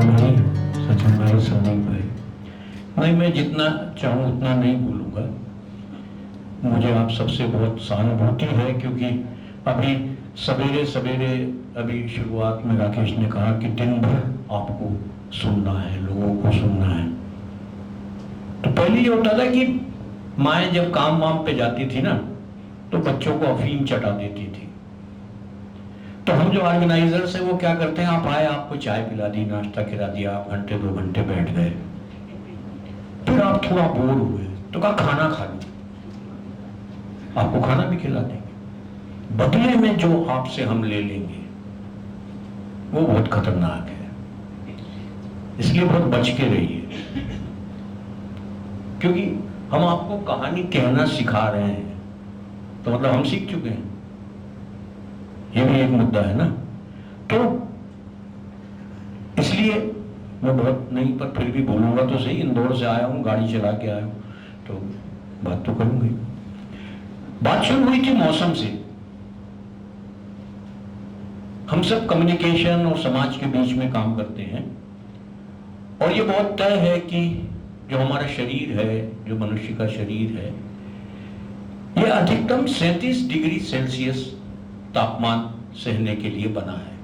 राघव भाई, सचिन भाई, संदीप भाई, भाई मैं जितना चाहूँ उतना नहीं बोलूँगा। मुझे आप सबसे बहुत सहानुभूति है, क्योंकि अभी सवेरे सवेरे अभी शुरुआत में राकेश ने कहा कि दिन भर आपको सुनना है, लोगों को सुनना है। तो पहले ये होता था कि माएँ जब काम वाम पे जाती थी ना, तो बच्चों को अफीम चटा देती थी। तो हम जो ऑर्गेनाइजर्स हैं वो क्या करते हैं, आप आए, आपको चाय पिला दी, नाश्ता खिला दिया, आप घंटे 2 घंटे बैठ गए, फिर आप थोड़ा बोर हुए तो कहा खाना खा लो, आपको खाना भी खिला देंगे। बदले में जो आपसे हम ले लेंगे वो बहुत खतरनाक है, इसलिए बहुत बच के रहिए, क्योंकि हम आपको कहानी कहना सिखा रहे हैं तो मतलब हम सीख चुके हैं, ये भी एक मुद्दा है ना। तो इसलिए मैं बहुत नहीं, पर फिर भी बोलूंगा तो सही। इंदौर से आया हूं, गाड़ी चला के आया हूं, तो बात तो करूंगी। बात शुरू हुई थी मौसम से। हम सब कम्युनिकेशन और समाज के बीच में काम करते हैं, और ये बहुत तय है कि जो हमारा शरीर है, जो मनुष्य का शरीर है, ये अधिकतम 37 डिग्री सेल्सियस तापमान सहने के लिए बना है।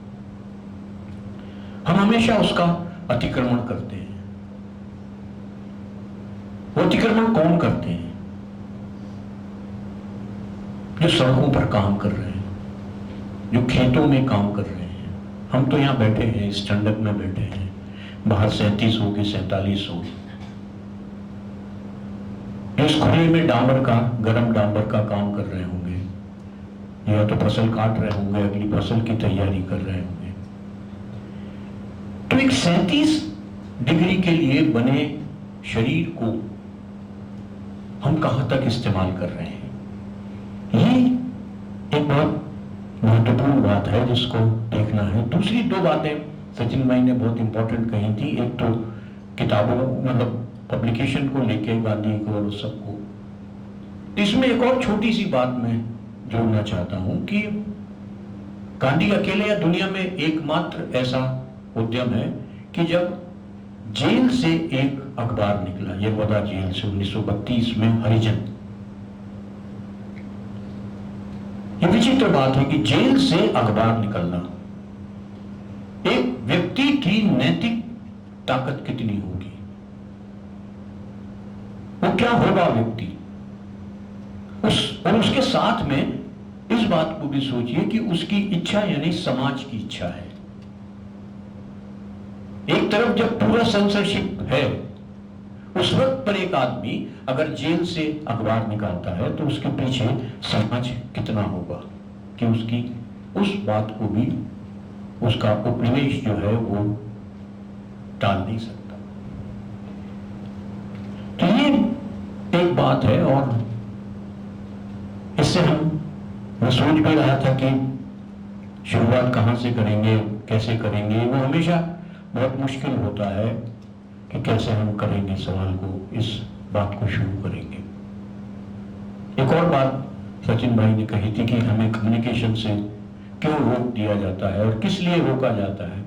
हम हमेशा उसका अतिक्रमण करते हैं। वो अतिक्रमण कौन करते हैं? जो सड़कों पर काम कर रहे हैं, जो खेतों में काम कर रहे हैं। हम तो यहां बैठे हैं, इस ठंडक में बैठे हैं, बाहर 37 होगी, 47 होगी। इस खुले में डामर का, गर्म डामर का काम कर रहे होंगे, या तो फसल काट रहे होंगे, अगली फसल की तैयारी कर रहे होंगे। तो एक 37 डिग्री के लिए बने शरीर को हम कहां तक इस्तेमाल कर रहे हैं, ये एक बहुत महत्वपूर्ण बात है जिसको देखना है। दूसरी 2 बातें सचिन भाई ने बहुत इंपॉर्टेंट कही थी। एक तो किताबों, मतलब पब्लिकेशन को लेके, गांधी को और सबको। इसमें एक और छोटी सी बात मैं जोड़ना चाहता हूं कि गांधी अकेले या दुनिया में एकमात्र ऐसा उद्यम है कि जब जेल से एक अखबार निकला, यरवदा जेल से 1932 में, हरिजन। ये विचित्र बात है कि जेल से अखबार निकलना, एक व्यक्ति की नैतिक ताकत कितनी होगी, वो क्या होगा व्यक्ति और उसके साथ में इस बात को भी सोचिए कि उसकी इच्छा यानी समाज की इच्छा है। एक तरफ जब पूरा सेंसरशिप है, उस वक्त पर एक आदमी अगर जेल से अखबार निकालता है तो उसके पीछे समाज कितना होगा कि उसकी उस बात को भी, उसका उपनिवेश जो है वो टाल नहीं सकता। तो ये एक बात है। और इससे मैं सोच भी रहा था कि शुरुआत कहाँ से करेंगे, कैसे करेंगे। वो हमेशा बहुत मुश्किल होता है कि कैसे हम करेंगे सवाल को, इस बात को शुरू करेंगे। एक और बात सचिन भाई ने कही थी कि हमें कम्युनिकेशन से क्यों रोक दिया जाता है और किस लिए रोका जाता है।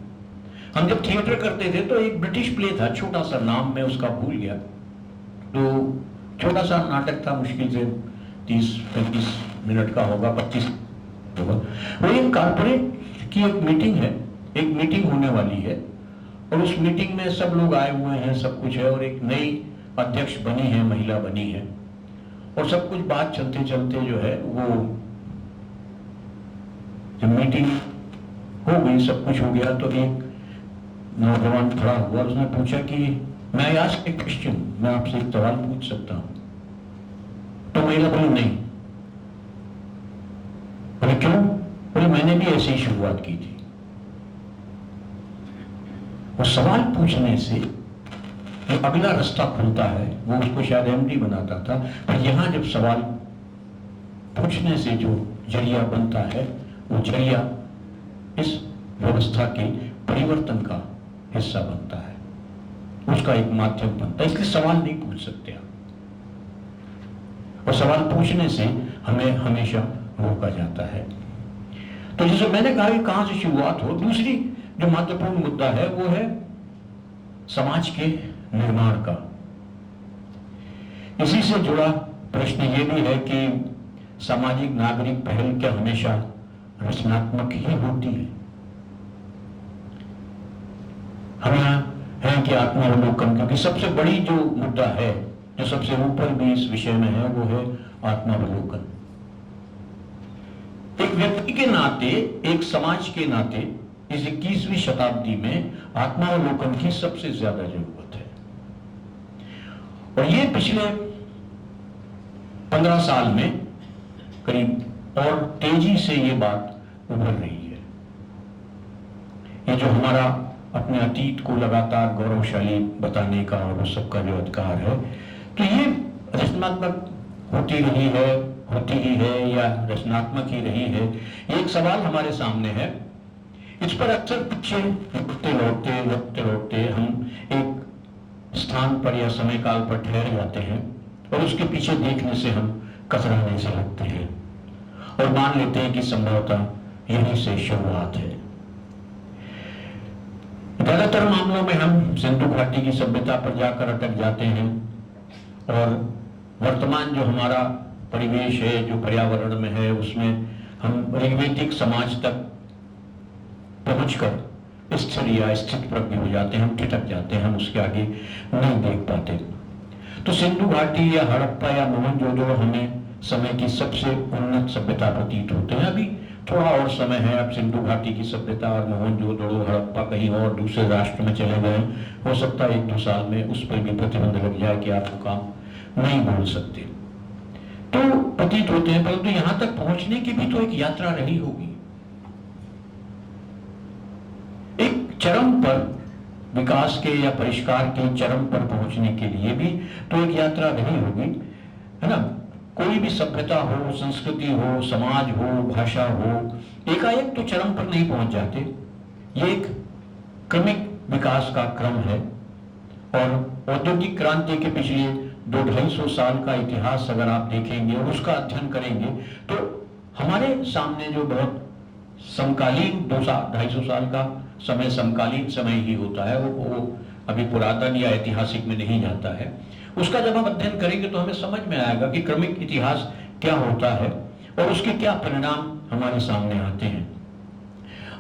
हम जब थिएटर करते थे तो एक ब्रिटिश प्ले था, छोटा सा, नाम मैं उसका भूल गया, तो छोटा सा नाटक था, मुश्किल से 30-35 मिनट का होगा, 25 होगा। वो एक कारपोरेट की एक मीटिंग है, एक मीटिंग होने वाली है, और उस मीटिंग में सब लोग आए हुए हैं, सब कुछ है, और एक नई अध्यक्ष बनी है, महिला बनी है, और सब कुछ बात चलते चलते जो है वो जब मीटिंग हो गई, सब कुछ हो गया, तो एक नौजवान खड़ा हुआ, उसने पूछा कि मैं आज एक क्वेश्चन, मैं आपसे एक सवाल पूछ सकता हूं? तो महिला बोली नहीं। बोले क्यों? बोले मैंने भी ऐसे ही शुरुआत की थी। और सवाल पूछने से जो अगला रास्ता खुलता है, वो उसको शायद एमडी बनाता था, पर यहां जब सवाल पूछने से जो जरिया बनता है, वो जरिया इस व्यवस्था के परिवर्तन का हिस्सा बनता है, उसका एक माध्यम बनता है। इसलिए सवाल नहीं पूछ सकते आप, और सवाल पूछने से हमें हमेशा रोका जाता है। तो जैसे मैंने कहा कि कहां से शुरुआत हो, दूसरी जो महत्वपूर्ण मुद्दा है वो है समाज के निर्माण का। इसी से जुड़ा प्रश्न ये भी है कि सामाजिक नागरिक पहल क्या हमेशा रचनात्मक ही होती है? हम यहाँ है कि आत्मावलोकन, क्योंकि सबसे बड़ी जो मुद्दा है, जो सबसे ऊपर भी इस विषय में है, वो है आत्मावलोकन। एक व्यक्ति के नाते, एक समाज के नाते इस 21वीं शताब्दी में आत्मावलोकन की सबसे ज्यादा जरूरत है। और ये पिछले 15 साल में करीब और तेजी से ये बात उभर रही है। ये जो हमारा अपने अतीत को लगातार गौरवशाली बताने का और उस सबका जो अधिकार है, तो ये रचनात्मक होती रही है, होती ही है, या रचनात्मक ही रही है, ये एक सवाल हमारे सामने है। इस पर अक्सर पीछे लौटते लौटते हम एक स्थान पर या समय काल पर ठहर जाते हैं और उसके पीछे देखने से हम कतराने से लगते हैं और मान लेते हैं कि संभवतः यहीं से शुरुआत है। ज्यादातर मामलों में हम सिंधु घाटी की सभ्यता पर जाकर अटक जाते हैं और वर्तमान जो हमारा परिवेश है, जो पर्यावरण में है, उसमें हम ऋग्वैदिक समाज तक पहुंचकर स्थिर या स्थितप्रज्ञ हो जाते हैं, हम ठिठक जाते हैं, हम उसके आगे नहीं देख पाते। तो सिंधु घाटी या हड़प्पा या मोहनजोदड़ो हमें समय की सबसे उन्नत सभ्यता प्रतीत होते हैं। अभी थोड़ा और समय है, अब सिंधु घाटी की सभ्यता और मोहनजोदड़ो, हड़प्पा कहीं और दूसरे राष्ट्र में चले गए, हो सकता है 1-2 साल में उस पर भी प्रतिबंध लग जाए कि आप वो काम नहीं बोल सकते, तो प्रतीत होते हैं। परंतु यहां तक पहुंचने की भी तो एक यात्रा रही होगी, एक चरम पर विकास के या परिष्कार के चरम पर पहुंचने के लिए भी तो एक यात्रा रही होगी, है ना। कोई भी सभ्यता हो, संस्कृति हो, समाज हो, भाषा हो, एकाएक तो चरम पर नहीं पहुंच जाते। ये एक क्रमिक विकास का क्रम है। और औद्योगिक क्रांति के पिछले 200-250 साल का इतिहास अगर आप देखेंगे और उसका अध्ययन करेंगे, तो हमारे सामने जो बहुत समकालीन 200-250 साल का समय समकालीन समय ही होता है, वो अभी पुरातन या ऐतिहासिक में नहीं जाता है। उसका जब हम अध्ययन करेंगे तो हमें समझ में आएगा कि क्रमिक इतिहास क्या होता है और उसके क्या परिणाम हमारे सामने आते हैं।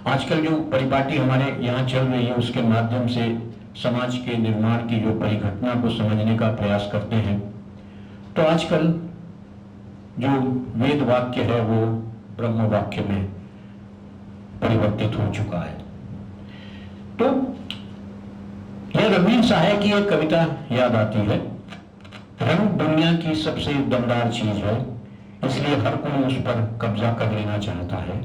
आजकल जो परिपाटी हमारे यहाँ चल रही है, उसके माध्यम से समाज के निर्माण की जो परिघटना को समझने का प्रयास करते हैं, तो आजकल जो वेद वाक्य है वो ब्रह्म वाक्य में परिवर्तित हो चुका है। तो यह रघुवीर सहाय की एक कविता याद आती है, रंग दुनिया की सबसे दमदार चीज है, इसलिए हर कोई उस पर कब्जा कर लेना चाहता है।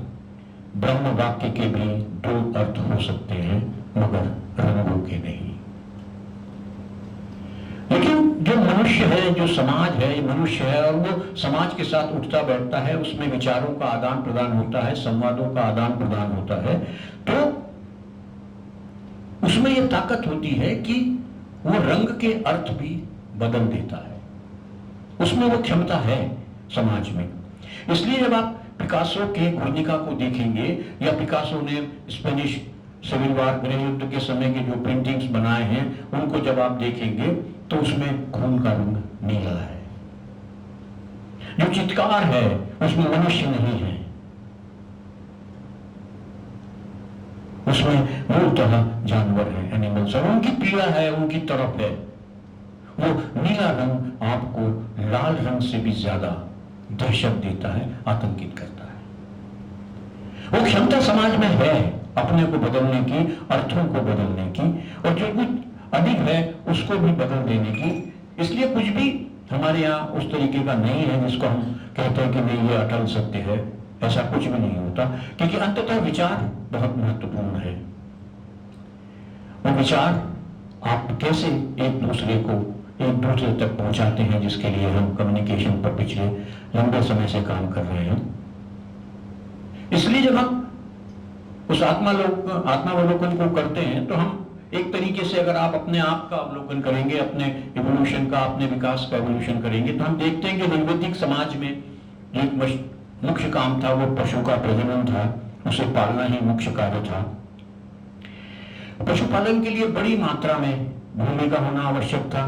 ब्रह्म वाक्य के भी 2 अर्थ हो सकते हैं, मगर रंगों के नहीं। लेकिन जो मनुष्य है, जो समाज है, मनुष्य है और वो समाज के साथ उठता बैठता है, उसमें विचारों का आदान प्रदान होता है, संवादों का आदान प्रदान होता है, तो उसमें यह ताकत होती है कि वो रंग के अर्थ भी बदल देता है, उसमें वो क्षमता है समाज में। इसलिए जब आप पिकासो के गुर्निका को देखेंगे या पिकासो ने स्पेनिश सिविल वार गृह युद्ध के समय के जो पेंटिंग्स बनाए हैं, उनको जब आप देखेंगे तो उसमें खून का रंग नीला है। जो चित्कार है उसमें मनुष्य नहीं है, उसमें मूलतः जानवर है, एनिमल्स, और उनकी पीड़ा है, उनकी तड़प है। वो नीला रंग आपको लाल रंग से भी ज्यादा दहशत देता है, आतंकित करता है। वो क्षमता समाज में है अपने को बदलने की, अर्थों को बदलने की, और जो कुछ अधिक है उसको भी बदल देने की। इसलिए कुछ भी हमारे यहाँ उस तरीके का नहीं है जिसको हम कहते हैं कि नहीं ये अटल सत्य है, ऐसा कुछ भी नहीं होता, क्योंकि अंततः विचार बहुत महत्वपूर्ण है। वो विचार आप कैसे एक दूसरे तक पहुंचाते हैं, जिसके लिए हम कम्युनिकेशन पर पिछले लंबे समय से काम कर रहे हैं। इसलिए जब हम उस आत्मावलोकन को करते हैं, तो हम एक तरीके से, अगर आप अपने आप का अवलोकन करेंगे, अपने इवोल्यूशन का, अपने विकास का इवोल्यूशन करेंगे, तो हम देखते हैं कि ऋग्वैदिक समाज में जो एक मुख्य काम था वो पशु का प्रजनन था, उसे पालना ही मुख्य कार्य था। पशुपालन के लिए बड़ी मात्रा में भूमि का होना आवश्यक था।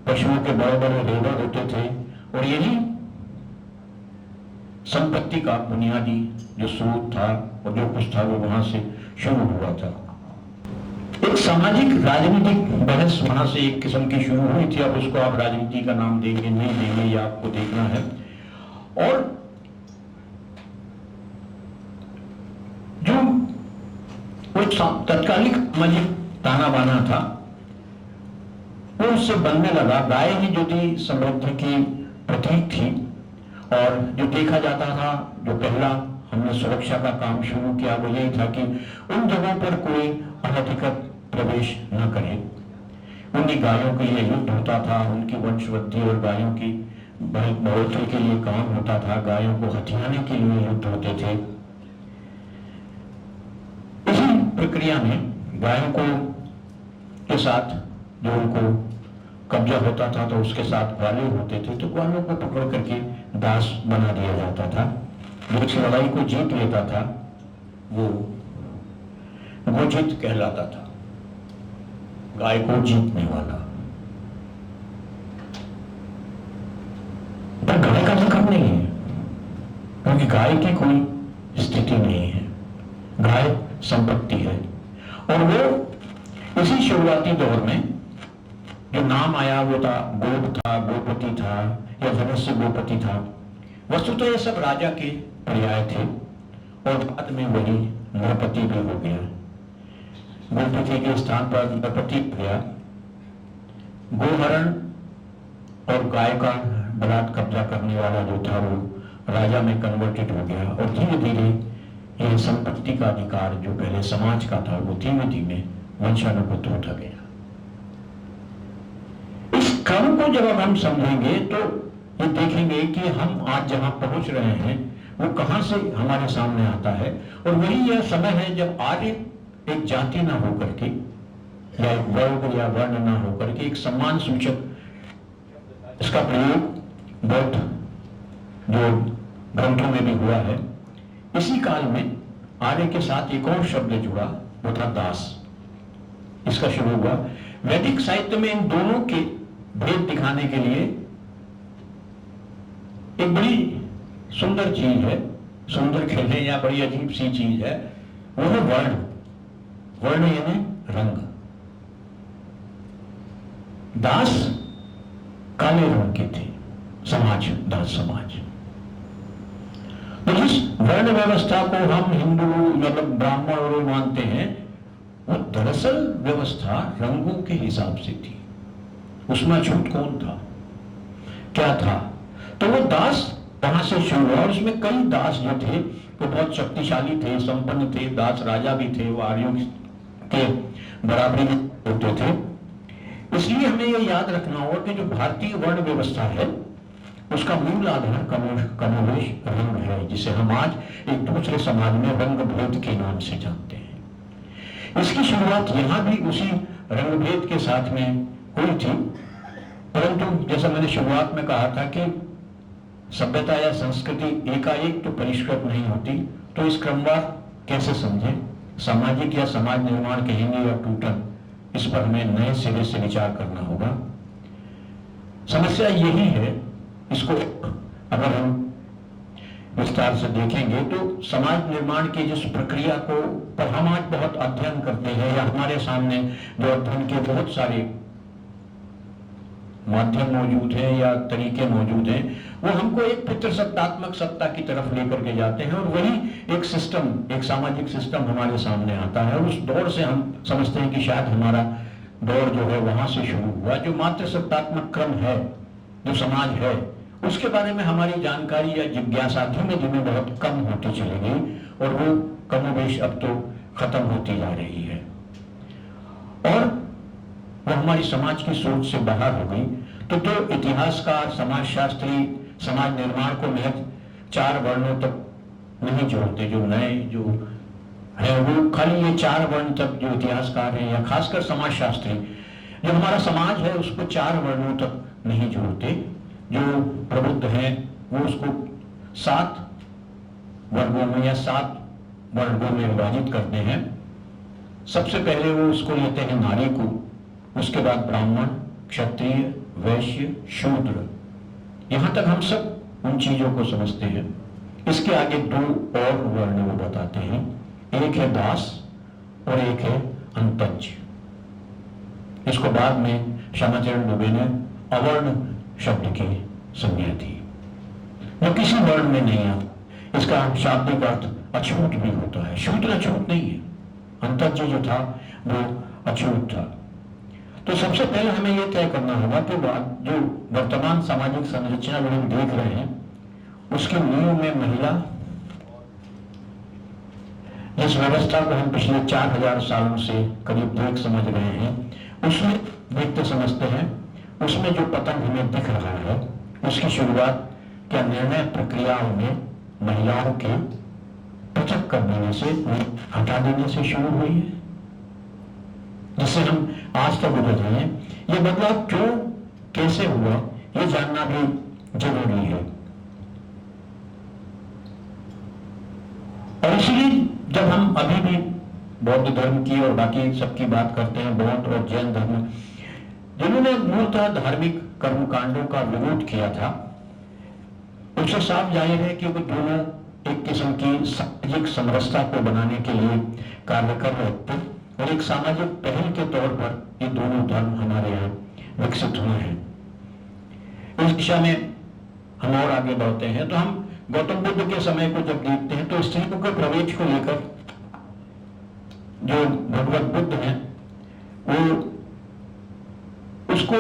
पशुओं के बड़े बड़े रेवड़ होते थे और यही संपत्ति का बुनियादी जो स्रोत था और जो कुछ था वो वहां से शुरू हुआ था। एक सामाजिक राजनीतिक बहस वहां से एक किस्म की शुरू हुई थी। अब उसको आप राजनीति का नाम देंगे नहीं देंगे ये आपको देखना है। और जो वो तत्कालिक सामाजिक ताना बाना था वो उससे बनने लगा। गाय ही जो थी समृद्धि की प्रतीक थी और जो देखा जाता था, जो पहला हमने सुरक्षा का काम शुरू किया वो यही था कि उन जगहों पर कोई अनधिकृत प्रवेश न करे। उन्हीं गायों के लिए युद्ध होता था, उनकी वंशवृद्धि और गायों की बढ़ोतरी के लिए काम होता था, गायों को हथियाने के लिए युद्ध होते थे। इसी प्रक्रिया में गायों को के साथ जो उनको कब्जा होता था तो उसके साथ ग्वाले होते थे, तो ग्वालों को पकड़ करके दास बना दिया जाता था। जो इस लड़ाई को जीत लेता था वो गोजित कहलाता था, गाय को जीतने वाला। पर गाय का मतलब नहीं है, क्योंकि गाय की कोई स्थिति नहीं है, गाय संपत्ति है। और वो इसी शुरुआती दौर में जो नाम आया वो था गोप था, गोपति था या धनुष्य गोपति था। वस्तुतः ये सब राजा के पर्याय थे और बाद में वही नरपति भी हो गया। गोपति के स्थान पर नरपति हो गया। गोहरण और गाय का बलात् कब्जा करने वाला जो था वो राजा में कन्वर्टेड हो गया और धीरे धीरे ये संपत्ति का अधिकार जो पहले समाज का था वो धीमे धीमे वंशानुगत होता गया। इस क्रम को जब हम समझेंगे तो ये देखेंगे कि हम आज जहां पहुंच रहे हैं वो कहां से हमारे सामने आता है। और वही यह समय है जब आर्य एक जाति ना होकर के या एक वर्ग या वर्ण ना होकर के एक सम्मान सूचक इसका प्रयोग बौद्ध जो ग्रंथों में भी हुआ है। इसी काल में आर्य के साथ एक और शब्द जुड़ा, वो था दास। इसका शुरू हुआ वैदिक साहित्य में। इन दोनों के भेद दिखाने के लिए एक बड़ी सुंदर चीज है, सुंदर खेलने या बड़ी अजीब सी चीज है, वो है वर्ण। वर्ण यानी रंग। दास काले रंग के थे, समाज दास समाज। तो जिस वर्ण व्यवस्था को हम हिंदू मतलब ब्राह्मण और मानते हैं वो दरअसल व्यवस्था रंगों के हिसाब से थी। उसमें छूट कौन था, क्या था? तो वो दास वहां से शुरू हुआ और उसमें कई दास जो थे वो बहुत शक्तिशाली थे, संपन्न थे। दास राजा भी थे, वो आर्यों के बराबरी में होते थे। इसलिए हमें यह याद रखना होगा कि जो भारतीय वर्ण व्यवस्था है उसका मूल आधार कमोवेश रंग है, जिसे हम आज एक दूसरे समाज में रंग भेद के नाम से जानते हैं। इसकी शुरुआत यहां भी उसी रंग भेद के साथ में हुई थी, परंतु जैसा मैंने शुरुआत में कहा था कि सभ्यता या संस्कृति एकाएक तो परिष्कृत नहीं होती। तो इस क्रमवार कैसे समझें, सामाजिक या समाज निर्माण कहेंगे या टूटन, इस पर हमें नए सिरे से विचार करना होगा। समस्या यही है, इसको अगर हम विस्तार से देखेंगे तो समाज निर्माण की जिस प्रक्रिया को पर हम आज बहुत अध्ययन करते हैं या हमारे सामने जो अध्ययन के बहुत सारे माध्यम मौजूद हैं या तरीके मौजूद हैं, वो हमको एक पितृसत्तात्मक सत्ता की तरफ लेकर के जाते हैं और वही एक सिस्टम, एक सामाजिक सिस्टम हमारे सामने आता है। और उस दौर से हम समझते हैं कि शायद हमारा दौर जो है वहां से शुरू हुआ। जो मातृसत्तात्मक क्रम है, जो समाज है, उसके बारे में हमारी जानकारी या जिज्ञासा धीमे धीमे बहुत कम होती चली गई और वो कमोवेश अब तो खत्म होती जा रही है और वो हमारी समाज की सोच से बाहर हो गई। तो इतिहासकार, समाजशास्त्री समाज निर्माण को महज 4 वर्णों तक नहीं जोड़ते। जो नए जो है वो खाली ये 4 वर्ण तक, जो इतिहासकार हैं या खासकर समाजशास्त्री, जो हमारा समाज है उसको 4 वर्णों तक नहीं जोड़ते। जो प्रबुद्ध हैं वो उसको 7 वर्गों में या 7 वर्गों में विभाजित करते हैं। सबसे पहले वो उसको लेते हैं नारी को, उसके बाद ब्राह्मण, क्षत्रिय, वैश्य, शूद्र, यहां तक हम सब उन चीजों को समझते हैं। इसके आगे दो और वर्ण वो बताते हैं, एक है दास और एक है अंतज। इसको बाद में श्यामाचरण दुबे ने अवर्ण शब्द की संज्ञा दी, जो किसी वर्ण में नहीं आता। इसका शाब्दिक अर्थ अछूत भी होता है, शूद्र अछूत नहीं है, अंतज जो था वो अछूत था। तो सबसे पहले हमें यह तय करना होगा कि जो वर्तमान सामाजिक संरचना जो हम देख रहे हैं उसकी नींव में महिला, जिस व्यवस्था को हम पिछले 4000 सालों से करीब देख समझ रहे हैं, उसमें देखते समझते हैं, उसमें जो पतन हमें दिख रहा है उसकी शुरुआत क्या निर्णय प्रक्रियाओं में महिलाओं के पृथक कर देने से, हटा देने से शुरू हुई है, जिससे हम आज तक गुजर रहे हैं। ये बदलाव क्यों, कैसे हुआ, ये जानना भी जरूरी है। और इसलिए जब हम अभी भी बौद्ध धर्म की और बाकी सबकी बात करते हैं, बौद्ध और जैन धर्म, जिन्होंने मूलतः धार्मिक कर्मकांडों का विरोध किया था, उससे साफ जाहिर है कि वो दोनों एक किस्म की सामाजिक समरसता को बनाने के लिए कार्य कर रहे थे, और एक सामाजिक पहल के तौर पर ये दोनों धर्म हमारे यहाँ विकसित हुए हैं। इस दिशा में हम और आगे बढ़ते हैं तो हम गौतम बुद्ध के समय को जब देखते हैं तो स्त्रियों के प्रवेश को लेकर जो भगवत बुद्ध हैं वो उसको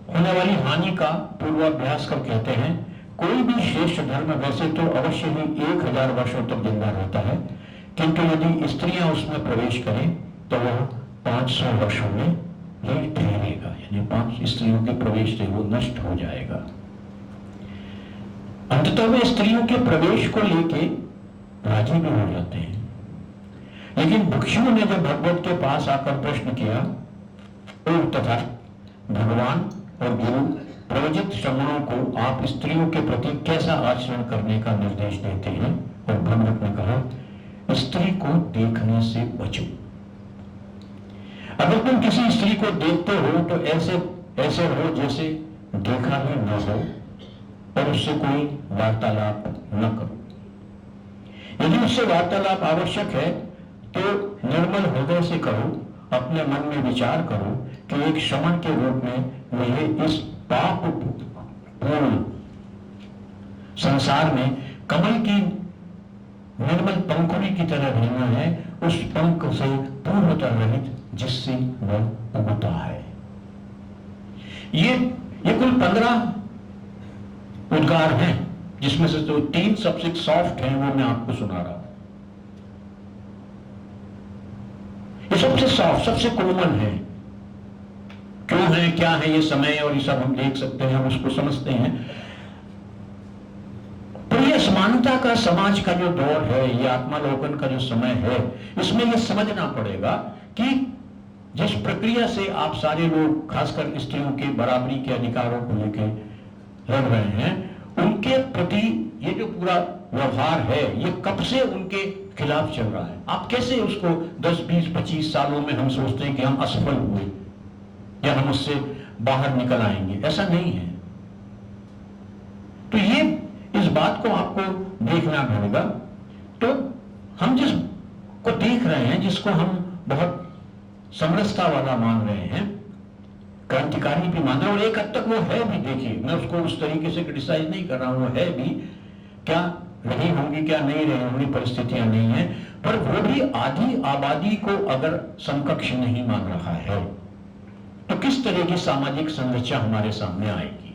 होने वाली हानि का पूर्वाभ्यास कर कहते हैं, कोई भी श्रेष्ठ धर्म वैसे तो अवश्य ही 1000 वर्षों तक जिंदा रहता है, किंतु यदि स्त्रियां उसमें प्रवेश करें तो वह 500 वर्षों में ही ठहरेगा, यानी 5 स्त्रियों के प्रवेश से वो नष्ट हो जाएगा। अंततः वे स्त्रियों के प्रवेश को लेके राजी भी हो जाते हैं, लेकिन भिक्षुओं ने जब भगवत के पास आकर प्रश्न किया तो तथा भगवान और गुरु प्रवचित श्रमणों को आप स्त्रियों के प्रति कैसा आचरण करने का निर्देश देते हैं, और भगवत ने कहा स्त्री को देखने से बचो। अगर तुम किसी स्त्री को देखते हो तो ऐसे हो जैसे देखा ही न हो, और उससे कोई वार्तालाप न करो। यदि उससे वार्तालाप आवश्यक है तो निर्मल हृदय से करो, अपने मन में विचार करो कि एक श्रमण के रूप में मुझे इस पाप पूर्ण संसार में कमल की निर्मल पंखुड़ी की तरह रहना है, उस पंख से पूर्णतः रहित जिससे वह उगता है। ये कुल 15 उद्गार हैं, जिसमें से जो 3 सबसे सॉफ्ट हैं वो मैं आपको सुना रहा हूं। ये सबसे सॉफ्ट, सबसे कोमल है। क्यों है, क्या है, ये समय और ये सब हम देख सकते हैं, हम उसको समझते हैं। तो ये समानता का समाज का जो दौर है, ये आत्मालोकन का जो समय है, इसमें ये समझना पड़ेगा कि जिस प्रक्रिया से आप सारे लोग खासकर स्त्रियों के बराबरी के अधिकारों को लेकर लड़ रहे हैं, उनके प्रति ये जो पूरा व्यवहार है ये कब से उनके खिलाफ चल रहा है। आप कैसे उसको 10, 20, 25 सालों में हम सोचते हैं कि हम असफल हुए या हम उससे बाहर निकल आएंगे, ऐसा नहीं है। तो ये इस बात को आपको देखना पड़ेगा। तो हम जिसको देख रहे हैं, जिसको हम बहुत समरसता वाला मान रहे हैं, क्रांतिकारी भी मान रहे हैं, और एक हद तक वो है भी। देखिए, मैं उसको उस तरीके से क्रिटिसाइज नहीं कर रहा हूं, वो है भी। क्या रही होंगी, क्या नहीं रही होंगी, परिस्थितियां नहीं है, पर वो भी आधी आबादी को अगर समकक्ष नहीं मान रहा है तो किस तरह की सामाजिक संरचना हमारे सामने आएगी,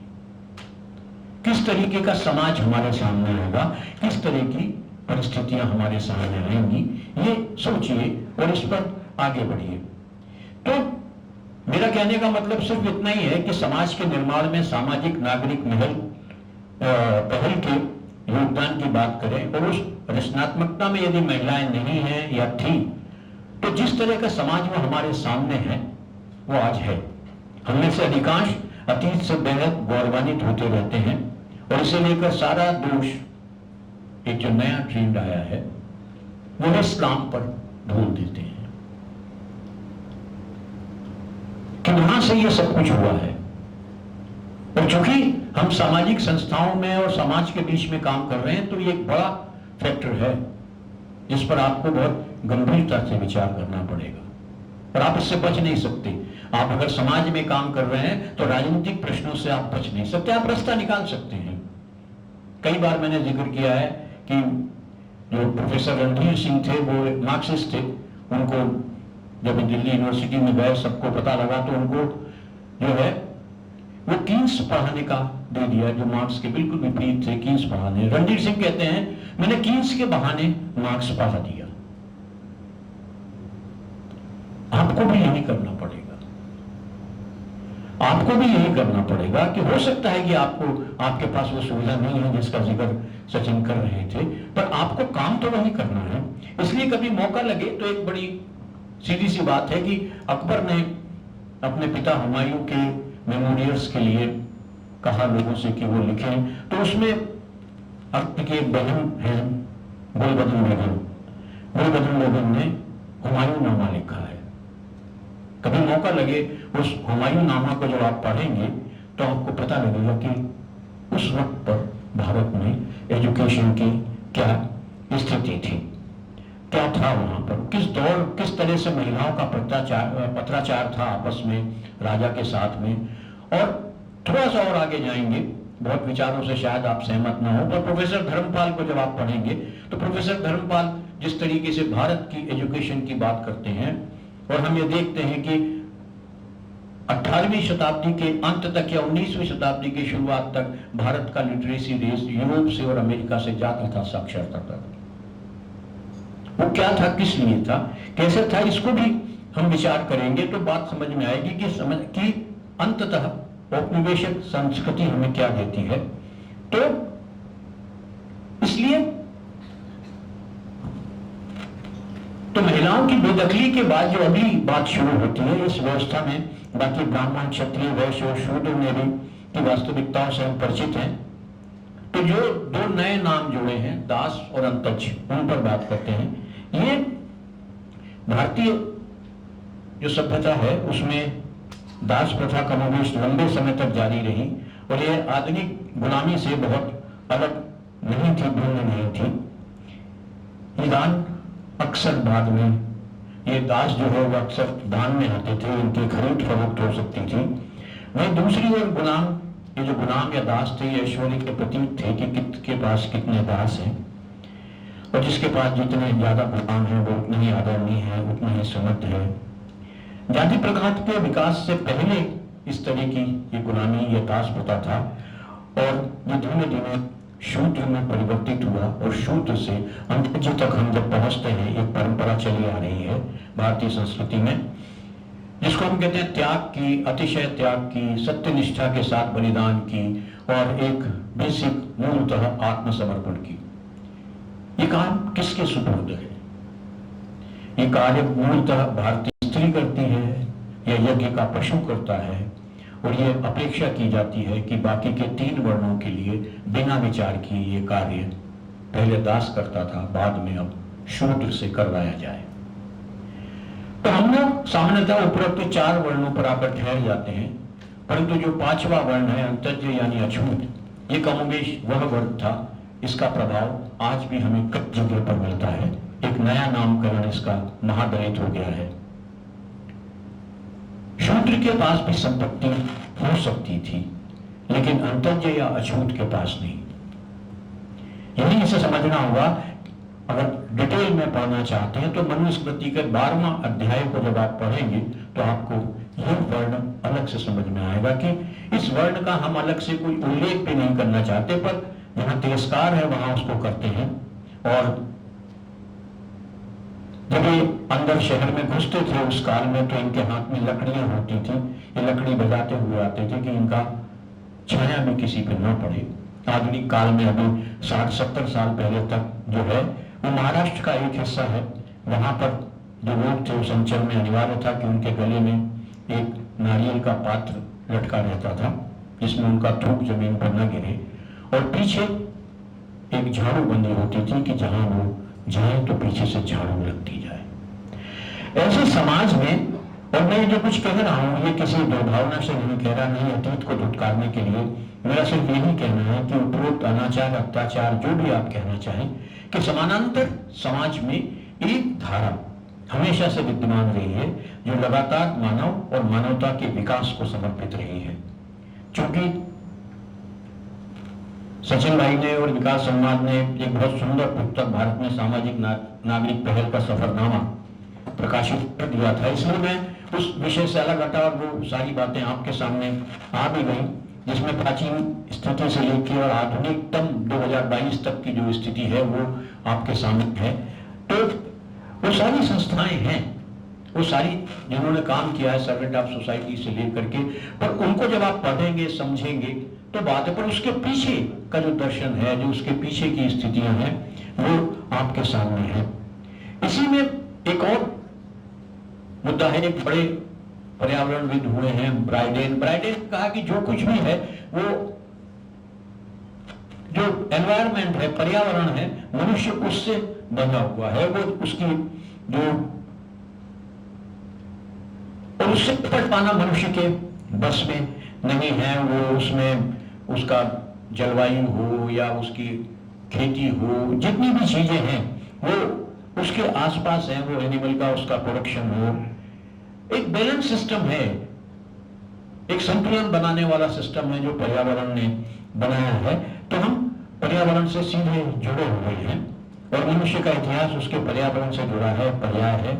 किस तरीके का समाज हमारे सामने आएगा, किस तरह की परिस्थितियां हमारे सामने आएंगी, ये सोचिए और इस पर आगे बढ़िए। तो मेरा कहने का मतलब सिर्फ इतना ही है कि समाज के निर्माण में सामाजिक नागरिक पहल के योगदान की बात करें, और उस रचनात्मकता में यदि महिलाएं नहीं हैं या थी, तो जिस तरह का समाज वो हमारे सामने है वो आज है। हममें से अधिकांश अतीत से बेहद गौरवान्वित होते रहते हैं, और इसे लेकर सारा दोष एक जो नया ट्रेंड आया है वो इस्लाम पर ढोल देते हैं। कि वहां से ये सब कुछ हुआ है। और चूंकि हम सामाजिक संस्थाओं में और समाज के बीच में काम कर रहे हैं, तो ये एक बड़ा फैक्टर है जिस पर आपको बहुत गंभीरता से विचार करना पड़ेगा, और आप इससे बच नहीं सकते। आप अगर समाज में काम कर रहे हैं तो राजनीतिक प्रश्नों से आप बच नहीं सकते, आप रास्ता निकाल सकते हैं। कई बार मैंने जिक्र किया है कि जो प्रोफेसर रणधीर सिंह थे वो मार्क्सिस्ट थे, उनको जब दिल्ली यूनिवर्सिटी में गए सबको पता लगा तो उनको जो है वो कीन्स पढ़ाने का दे दिया, जो मार्क्स के बिल्कुल विपरीत थे, कीन्स पढ़ाने। रणधीर सिंह कहते हैं मैंने कीन्स के बहाने मार्क्स पढ़ा दिया। आपको भी यही करना पड़ेगा, आपको भी यही करना पड़ेगा कि हो सकता है कि आपको आपके पास वो सुविधा नहीं है जिसका जिक्र सचिन कर रहे थे, पर आपको काम तो वही करना है। इसलिए कभी मौका लगे तो एक बड़ी सीधी सी बात है कि अकबर ने अपने पिता हुमायूं के मेमोरियल्स के लिए कहा लोगों से कि वो लिखें, तो उसमें अकबर की एक बहन है गुलबदन बेगम, गुलबदन बेगम ने हुमायूं नामा लिखा है। कभी मौका लगे उस हुमायूं नामा को जब आप पढ़ेंगे तो आपको पता लगेगा कि उस वक्त पर भारत में एजुकेशन की क्या स्थिति थी, क्या था वहां पर, किस तरह से महिलाओं का पत्राचार था आपस में राजा के साथ में। और थोड़ा सा और आगे जाएंगे, बहुत विचारों से शायद आप सहमत ना हो, पर प्रोफेसर धर्मपाल को जब आप पढ़ेंगे तो प्रोफेसर धर्मपाल जिस तरीके से भारत की एजुकेशन की बात करते हैं, और हम ये देखते हैं कि 18वीं शताब्दी के अंत तक या 19वीं शताब्दी की शुरुआत तक भारत का लिटरेसी रेस यूरोप से और अमेरिका से ज्यादा था साक्षरता तक। वो क्या था, किस लिए था, कैसे था, इसको भी हम विचार करेंगे तो बात समझ में आएगी कि अंततः औपनिवेशिक संस्कृति हमें क्या देती है। तो इसलिए तो महिलाओं की बेदखली के बाद जो अगली बात शुरू होती है इस व्यवस्था में, बाकी ब्राह्मण क्षत्रिय वैश्य और शूद्र में भी की वास्तविकताओं से हम परिचित हैं, तो जो दो नए नाम जुड़े हैं दास और अंतज, उन पर बात करते हैं। ये भारतीय जो सभ्यता है उसमें दास प्रथा कमोबेश लंबे समय तक जारी रही, और ये आधुनिक गुलामी से बहुत अलग नहीं थी, भिन्न नहीं थी। ईरान अक्सर बाद में ये दास जो है वो अक्सर दान में आते थे, इनकी खरीद फरोख्त हो सकती थी। वहीं दूसरी ओर गुलाम, ये जो गुलाम या दास थे ये ऐश्वर्य के प्रतीक थे कि किसके पास कितने दास हैं, और जिसके पास जितने ज्यादा गुलाम हैं वो उतने ही आदरणीय है, उतना ही समृद्ध है। जाति प्रघात के विकास से पहले इस तरह की ये गुलामी या दास प्रथा था, और ये धीमे धीमे शूद्र में परिवर्तित हुआ, और शूद्र से अंतज तक हम जब पहुंचते हैं एक परंपरा चली आ रही है भारतीय संस्कृति में, जिसको हम कहते हैं त्याग की, अतिशय त्याग की, सत्यनिष्ठा के साथ बलिदान की, और एक बेसिक मूलतः आत्मसमर्पण की। ये काम किसके सुपुर्द है? ये कार्य मूलतः भारतीय स्त्री करती है या यज्ञ का पशु करता है, और ये अपेक्षा की जाती है कि बाकी के 3 वर्णों के लिए बिना विचार किए ये कार्य पहले दास करता था, बाद में अब शूद्र से करवाया जाए। तो हम लोग सामान्यतः उपरोक्त 4 वर्णों पर आकर ठहर जाते हैं, परंतु जो 5वां वर्ण है अंतज यानी अछूत, ये कमोबेश वह वर्ग था, इसका प्रभाव आज भी हमें कई जगह पर मिलता है। एक नया नामकरण इसका महादलित हो गया है। शूद्र के पास भी संपत्ति हो सकती थी, लेकिन अंतज या अछूत के पास नहीं। यही इसे समझना होगा। अगर डिटेल में पढ़ना चाहते हैं तो मनुस्मृति के 12वां अध्याय को जब आप पढ़ेंगे तो आपको यह वर्ण अलग से समझ में आएगा कि इस वर्ण का हम अलग से कोई उल्लेख भी नहीं करना चाहते, पर जहां तिरस्कार है वहां उसको करते हैं। और जब ये अंदर शहर में घुसते थे उस काल में, तो इनके हाथ में लकड़ियां होती थी, ये लकड़ी बजाते हुए आते थे कि इनका छाया भी किसी पे न पड़े। आधुनिक काल में अभी 60-70 साल पहले तक जो है वो महाराष्ट्र का एक हिस्सा है, वहां पर जो लोग थे उस अंचल में अनिवार्य था कि उनके गले में एक नारियल का पात्र लटका रहता था जिसमें उनका थूक जमीन पर न गिरे, और पीछे एक झाड़ू बंदी होती थी कि जहां वो जाए तो पीछे से झाड़ू लगती जाए। ऐसे समाज में और मैं जो कुछ कह रहा हूं ये किसी दुर्भावना से नहीं कह रहा, नहीं अतीत को धुतकारने के लिए। मेरा सिर्फ यही कहना है कि उपरोक्त अनाचार, अत्याचार, जो भी आप कहना चाहें, कि समानांतर समाज में एक धारा हमेशा से विद्यमान रही है जो लगातार मानव और मानवता के विकास को समर्पित रही है। क्योंकि सचिन भाई ने और विकास संवाद ने एक बहुत सुंदर पुस्तक भारत में सामाजिक नागरिक पहल का सफरनामा प्रकाशित कर दिया था, इसलिए मैं उस विषय से अलग हटा और वो सारी बातें आपके सामने आ भी गई, जिसमें प्राचीन स्थिति से लेकर और आधुनिकतम 2022 तक की जो स्थिति है वो आपके सामने है। तो वो सारी संस्थाएं हैं, वो सारी जिन्होंने काम किया है सर्वेंट ऑफ सोसाइटी से लेकर के, पर उनको जब आप पढ़ेंगे समझेंगे तो बात है, पर उसके पीछे का जो दर्शन है, जो उसके पीछे की स्थितियां हैं, वो आपके सामने है। इसी में एक और मुद्दा है, एक बड़े पर्यावरणविद हुए हैं ब्राइडेन कहा कि जो कुछ भी है वो जो एनवायरनमेंट है, पर्यावरण है, मनुष्य उससे बंधा हुआ है, वो उसकी जो और उससे निपट पाना मनुष्य के बस में नहीं है। वो उसमें उसका जलवायु हो या उसकी खेती हो, जितनी भी चीजें हैं वो उसके आसपास है, वो एनिमल का उसका प्रोडक्शन हो, एक बैलेंस सिस्टम है, एक संतुलन बनाने वाला सिस्टम है जो पर्यावरण ने बनाया है। तो हम पर्यावरण से सीधे जुड़े हुए हैं और मनुष्य का इतिहास उसके पर्यावरण से जुड़ा है, पर्याय है।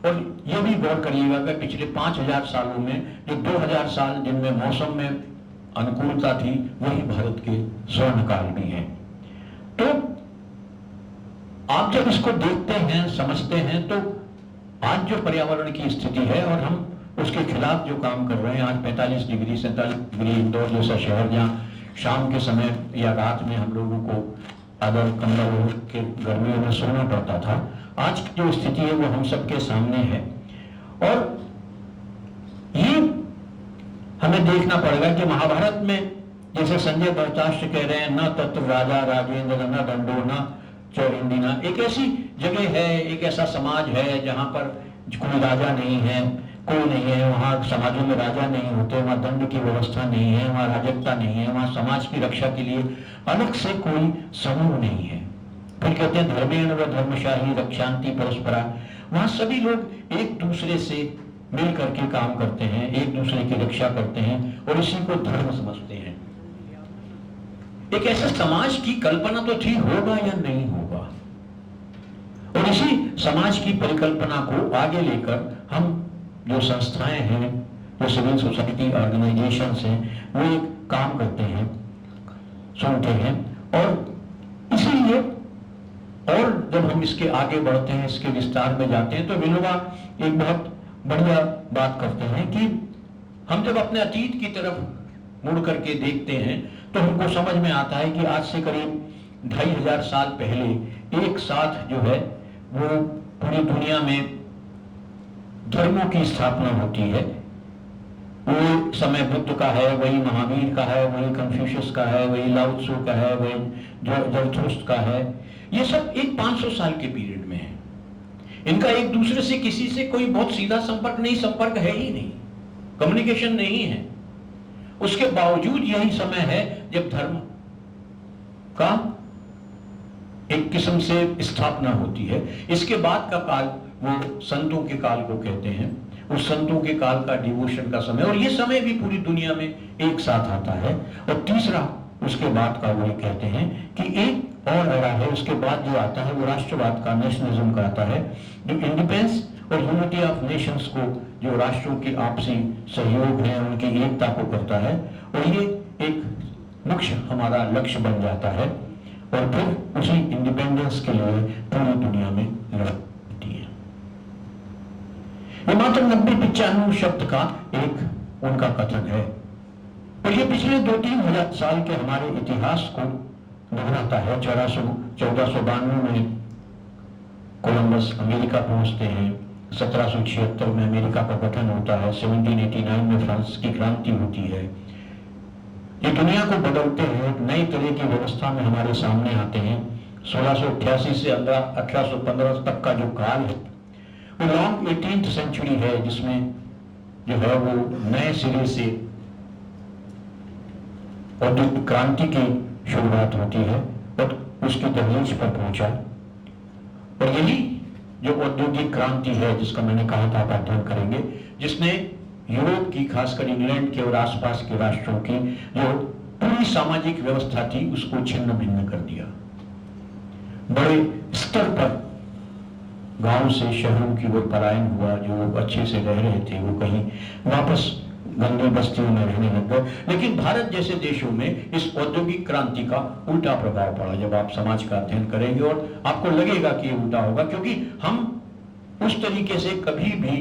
और यह भी गौर करिएगा कि पिछले 5000 सालों में जो 2000 साल जिनमें मौसम में अनुकूलता थी, वही भारत के स्वर्ण काल भी हैं। तो आप जब इसको देखते हैं, समझते हैं, तो आज जो पर्यावरण की स्थिति है और हम उसके खिलाफ जो काम कर रहे हैं, आज 45 डिग्री 47 डिग्री इंदौर जैसा शहर जहाँ शाम के समय या रात में हम लोगों को अगर कंबल के गर्मियों में सोना पड़ता था, आज की जो स्थिति है वो हम सबके सामने है। और ये हमें देखना पड़ेगा कि महाभारत में जैसे संजय बहुताश्य कह रहे हैं, न तत्र राजा राजेंद्र न दंडो न चौरिंदीना, एक ऐसी जगह है, एक ऐसा समाज है जहां पर कोई राजा नहीं है, कोई नहीं है, वहां समाजों में राजा नहीं होते, वहां दंड की व्यवस्था नहीं है, वहां राजकता नहीं है, वहां समाज की रक्षा के लिए अलग से कोई समूह नहीं है। फिर कहते हैं धर्मेण व धर्मशाही रक्षांति परस्परा, वहां सभी लोग एक दूसरे से मिल करके काम करते हैं, एक दूसरे की रक्षा करते हैं और इसी को धर्म समझते हैं। एक ऐसे समाज की कल्पना तो थी, होगा या नहीं होगा, और इसी समाज की परिकल्पना को आगे लेकर हम जो संस्थाएं हैं, जो सिविल सोसाइटी ऑर्गेनाइजेशंस हैं, वो एक काम करते हैं, सुनते हैं। और इसीलिए और जब हम इसके आगे बढ़ते हैं, इसके विस्तार में जाते हैं, तो विनोबा एक बहुत बढ़िया बात करते हैं कि हम जब अपने अतीत की तरफ मुड़ करके देखते हैं तो हमको समझ में आता है कि आज से करीब 2500 साल पहले एक साथ जो है वो पूरी दुनिया में धर्मों की स्थापना होती है। वो समय बुद्ध का है, वही महावीर का है, वही कन्फ्यूशियस का है, वही लाओ त्सु का है, वही जरथुस्त्र का है। ये सब एक 500 साल के पीरियड में है। इनका एक दूसरे से किसी से कोई बहुत सीधा संपर्क नहीं, संपर्क है ही नहीं, कम्युनिकेशन नहीं है। उसके बावजूद यही समय है जब धर्म का एक किस्म से स्थापना होती है। इसके बाद का काल वो संतों के काल को कहते हैं, उस संतों के काल का डिवोशन का समय, और ये समय भी पूरी दुनिया में एक साथ आता है। और तीसरा उसके बाद का वो कहते हैं कि एक और एरा है, उसके बाद जो आता है वो राष्ट्रवाद का, नेशनलिज्म का आता है, जो इंडिपेंडेंस और यूनिटी ऑफ नेशंस को, जो राष्ट्रों की आपसी सहयोग है, उनकी एकता को करता है। और ये एक मुख्य हमारा लक्ष्य बन जाता है और फिर उसी इंडिपेंडेंस के लिए पूरी दुनिया में लड़ती है। ये मात्र 90-95 शब्द का एक उनका कथन है और ये पिछले 2-3 हजार साल के हमारे इतिहास को दोहराता है। 1492 में कोलंबस अमेरिका पहुंचते हैं, 1776 में अमेरिका का गठन होता है, 1789 में फ्रांस की क्रांति होती है। ये दुनिया को बदलते हैं, एक नई तरह की व्यवस्था में हमारे सामने आते हैं। 1688 से 1815 तक का जो काल है वो लॉन्ग 18th सेंचुरी है, जिसमें जो है वो नए सिरे से औद्योगिक क्रांति की शुरुआत होती है और उसकी दहलीज पर पहुंचा। और यही जो औद्योगिक क्रांति है जिसका मैंने कहा था आप अध्ययन करेंगे, जिसने यूरोप की, खासकर इंग्लैंड के और आसपास के राष्ट्रों की जो पूरी सामाजिक व्यवस्था थी उसको छिन्न भिन्न कर दिया। बड़े स्तर पर गांव से शहरों की ओर पलायन हुआ। जो अच्छे से रह रहे थे वो कहीं वापस गंदी बस्तियों में रहने लग गए। लेकिन भारत जैसे देशों में इस औद्योगिक क्रांति का उल्टा प्रभाव पड़ा। जब आप समाज का अध्ययन करेंगे और आपको लगेगा कि ये उल्टा होगा, क्योंकि हम उस तरीके से कभी भी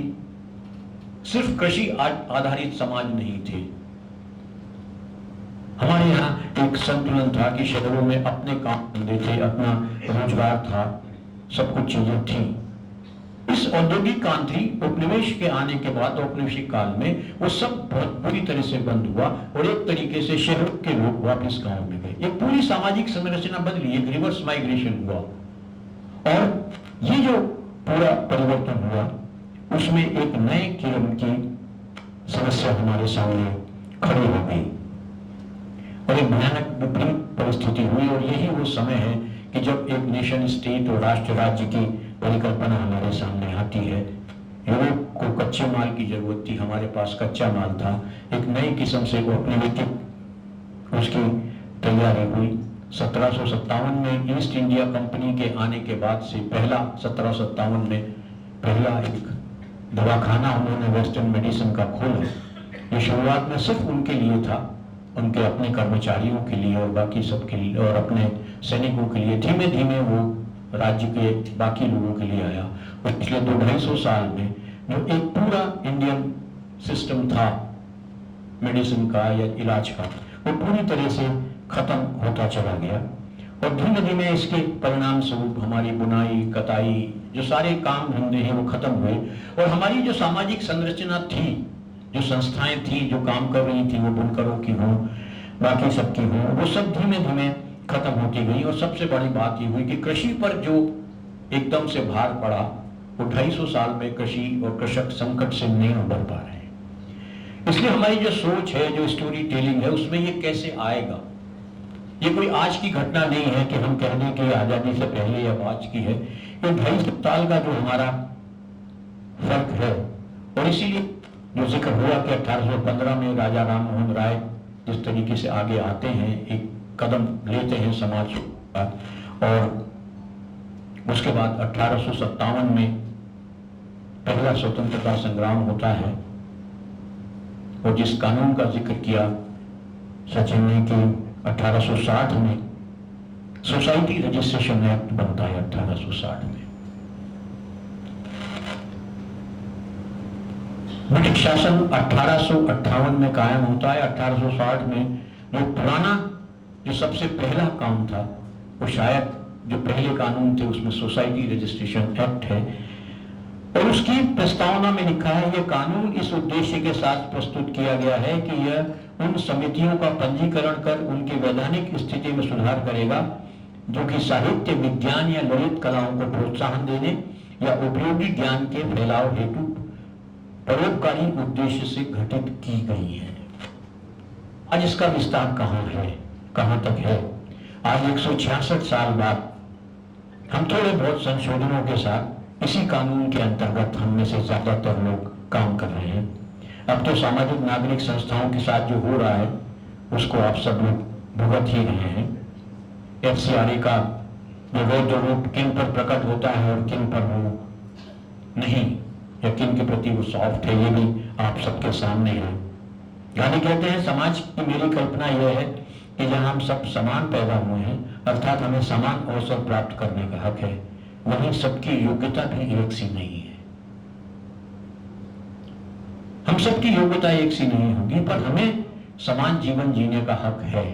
सिर्फ कृषि आधारित समाज नहीं थे। हमारे यहाँ एक संतुलन था कि शहरों में अपने काम धंधे थे, अपना रोजगार था, सब कुछ चीजें थी। इस औद्योगिक क्रांति उपनिवेश के आने के बाद औपनिवेशिक काल में वो सब बहुत बुरी तरह से बंद हुआ और एक तरीके से शहरों के लोग वापस गांव में गए। एक पूरी सामाजिक संरचना बदली, एक रिवर्स माइग्रेशन हुआ। और ये जो पूरा परिवर्तन हुआ उसमें एक नए किरण की समस्या हमारे सामने खड़ी हो गई और एक भयानक विपरीत परिस्थिति हुई। और यही वो समय है कि जब एक नेशन स्टेट और राष्ट्र राज्य की परिकल्पना हमारे सामने आती है। यूरोप को कच्चे माल की जरूरत थी, हमारे पास कच्चा माल था। एक नई किस्म से औपनिवेशिक उसकी तैयारी हुई। 1757 में ईस्ट इंडिया कंपनी के आने के बाद से पहला 1757 में पहला एक दवाखाना उन्होंने वेस्टर्न मेडिसिन का खोला। ये शुरुआत में सिर्फ उनके लिए था, उनके अपने कर्मचारियों के लिए और बाकी सबके लिए और अपने सैनिकों के लिए। धीमे धीमे वो राज्य के बाकी लोगों के लिए आया। और पिछले 200-250 साल में जो एक पूरा इंडियन सिस्टम था मेडिसिन का या इलाज का, वो पूरी तरह से खत्म होता चला गया। और धीमे धीमे इसके परिणाम स्वरूप हमारी बुनाई, कताई, जो सारे काम धंधे हैं वो खत्म हुए। और हमारी जो सामाजिक संरचना थी, जो संस्थाएं थी जो काम कर रही थी, वो बुनकरों की हो, बाकी सबकी हो, वो सब धीमे धीमे खत्म होती गई। और सबसे बड़ी बात ये हुई कि कृषि पर जो एकदम से भार पड़ा, वो 250 साल में कृषि और कृषक संकट से नहीं उबर पा रहे हैं। इसलिए हमारी जो सोच है, जो स्टोरी टेलिंग है, उसमें ये कैसे आएगा। ये कोई आज की घटना नहीं है कि हम कह दें कि आजादी से पहले या आज की है। ये 250 साल का जो हमारा फर्क है। और इसीलिए जो जिक्र हुआ कि 1815 में राजा राम मोहन राय जिस तरीके से आगे आते हैं, एक कदम लेते हैं समाज का, और उसके बाद 1857 में पहला स्वतंत्रता संग्राम होता है। और जिस कानून का जिक्र किया सचिन ने कि 1860 में सोसाइटी रजिस्ट्रेशन एक्ट बनता है। 1860 में ब्रिटिश शासन 1858 में कायम होता है। 1860 में जो पुराना जो सबसे पहला काम था, वो शायद जो पहले कानून थे उसमें सोसाइटी रजिस्ट्रेशन एक्ट है। और उसकी प्रस्तावना में लिखा है, यह कानून इस उद्देश्य के साथ प्रस्तुत किया गया है कि यह उन समितियों का पंजीकरण कर उनकी वैधानिक स्थिति में सुधार करेगा जो कि साहित्य, विज्ञान या ललित कलाओं को प्रोत्साहन देने या उपयोगी ज्ञान के फैलाव हेतु परोपकारी उद्देश्य से गठित की गई है। आज इसका विस्तार कहाँ है, कहाँ तक है। आज 166 साल बाद हम थोड़े बहुत संशोधनों के साथ इसी कानून के अंतर्गत हम में से ज्यादातर लोग काम कर रहे हैं। अब तो सामाजिक नागरिक संस्थाओं के साथ जो हो रहा है उसको आप सब लोग भुगत ही रहे हैं। FCRA का जो वैध रूप किन पर प्रकट होता है और किन पर वो नहीं, या किन के प्रति वो सॉफ्ट है, ये भी आप सबके सामने है। गांधी कहते हैं, समाज की मेरी कल्पना यह है कि जहां हम सब समान पैदा हुए हैं, अर्थात हमें समान अवसर प्राप्त करने का हक है, वहीं सबकी योग्यता भी एक सी नहीं है। हम सबकी योग्यता एक सी नहीं होगी, पर हमें समान जीवन जीने का हक है।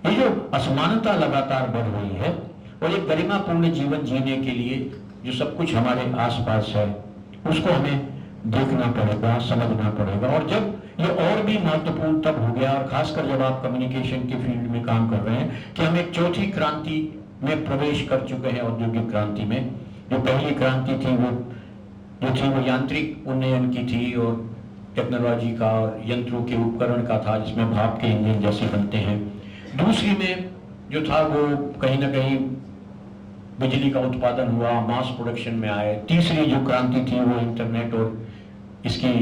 ये जो असमानता लगातार बढ़ रही है और एक गरिमापूर्ण जीवन जीने के लिए जो सब कुछ हमारे आसपास है उसको हमें देखना पड़ेगा, समझना पड़ेगा। और जब ये और भी महत्वपूर्ण तब हो गया, और खासकर जब आप कम्युनिकेशन के फील्ड में काम कर रहे हैं, कि हम एक चौथी क्रांति में प्रवेश कर चुके हैं, औद्योगिक क्रांति में। जो पहली क्रांति थी वो जो थी वो यांत्रिक उन्नयन की थी और टेक्नोलॉजी का और यंत्रों के उपकरण का था, जिसमें भाप के इंजन जैसे बनते हैं। दूसरी में जो था वो कहीं ना कहीं बिजली का उत्पादन हुआ, मास प्रोडक्शन में आए। तीसरी जो क्रांति थी वो इंटरनेट और इसकी